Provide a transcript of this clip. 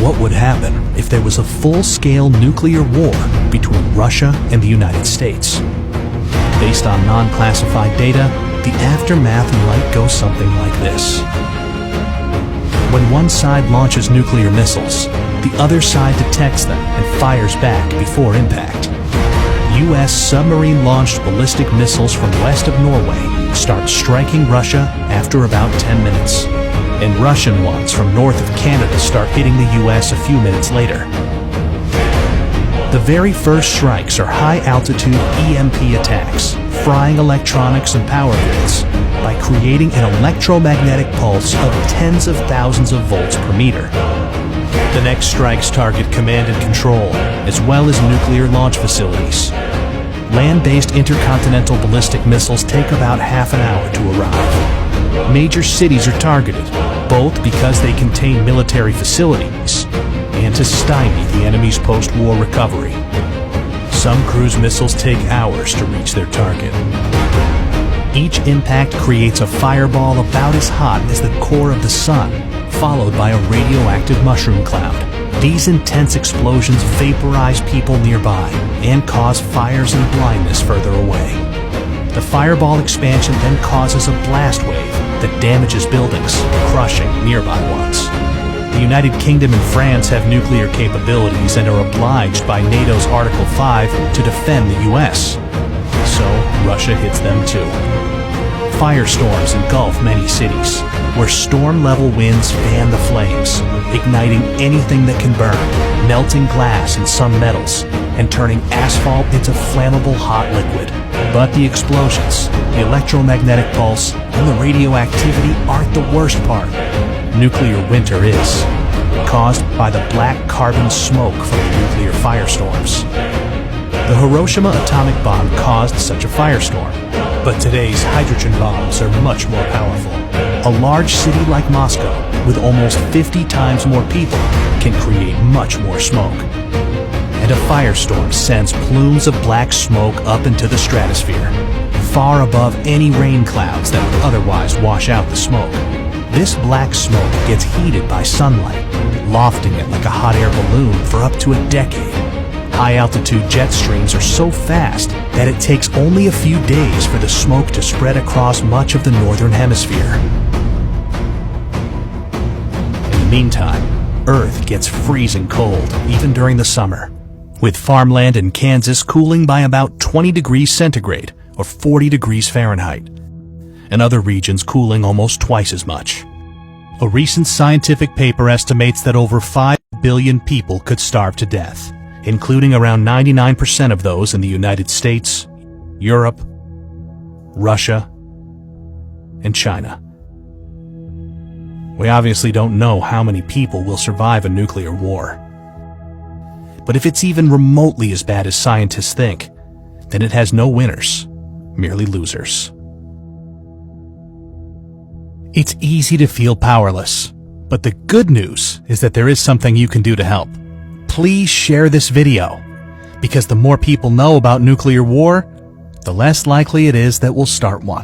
what would happen if there was a full-scale nuclear war between Russia and the United States. Based on non-classified data, the aftermath might go something like this. When one side launches nuclear missiles, the other side detects them and fires back before impact. U.S. submarine-launched ballistic missiles from west of Norway start striking Russia after about 10 minutes, and Russian ones from north of Canada start hitting the U.S. a few minutes later. The very first strikes are high-altitude EMP attacks, frying electronics and power grids by creating an electromagnetic pulse of tens of thousands of volts per meter. The next strikes target command and control, as well as nuclear launch facilities. Land-based intercontinental ballistic missiles take about half an hour to arrive. Major cities are targeted, both because they contain military facilities and to stymie the enemy's post-war recovery. Some cruise missiles take hours to reach their target. Each impact creates a fireball about as hot as the core of the sun, followed by a radioactive mushroom cloud. These intense explosions vaporize people nearby and cause fires and blindness further away. The fireball expansion then causes a blast wave that damages buildings, crushing nearby ones. The United Kingdom and France have nuclear capabilities and are obliged by NATO's Article 5 to defend the US. So Russia hits them too. Firestorms engulf many cities, where storm-level winds fan the flames, igniting anything that can burn, melting glass and some metals, and turning asphalt into flammable hot liquid. But the explosions, the electromagnetic pulse, and the radioactivity aren't the worst part. Nuclear winter is, caused by the black carbon smoke from the nuclear firestorms. The Hiroshima atomic bomb caused such a firestorm, but today's hydrogen bombs are much more powerful. A large city like Moscow, with almost 50 times more people, can create much more smoke. And a firestorm sends plumes of black smoke up into the stratosphere, far above any rain clouds that would otherwise wash out the smoke. This black smoke gets heated by sunlight, lofting it like a hot air balloon for up to a decade. High-altitude jet streams are so fast that it takes only a few days for the smoke to spread across much of the northern hemisphere. In the meantime, Earth gets freezing cold, even during the summer, with farmland in Kansas cooling by about 20 degrees centigrade or 40 degrees Fahrenheit, and other regions cooling almost twice as much. A recent scientific paper estimates that over 5 billion people could starve to death, including around 99% of those in the United States, Europe, Russia, and China. We obviously don't know how many people will survive a nuclear war. But if it's even remotely as bad as scientists think, then it has no winners, merely losers. It's easy to feel powerless, but the good news is that there is something you can do to help. Please share this video, because the more people know about nuclear war, the less likely it is that we'll start one.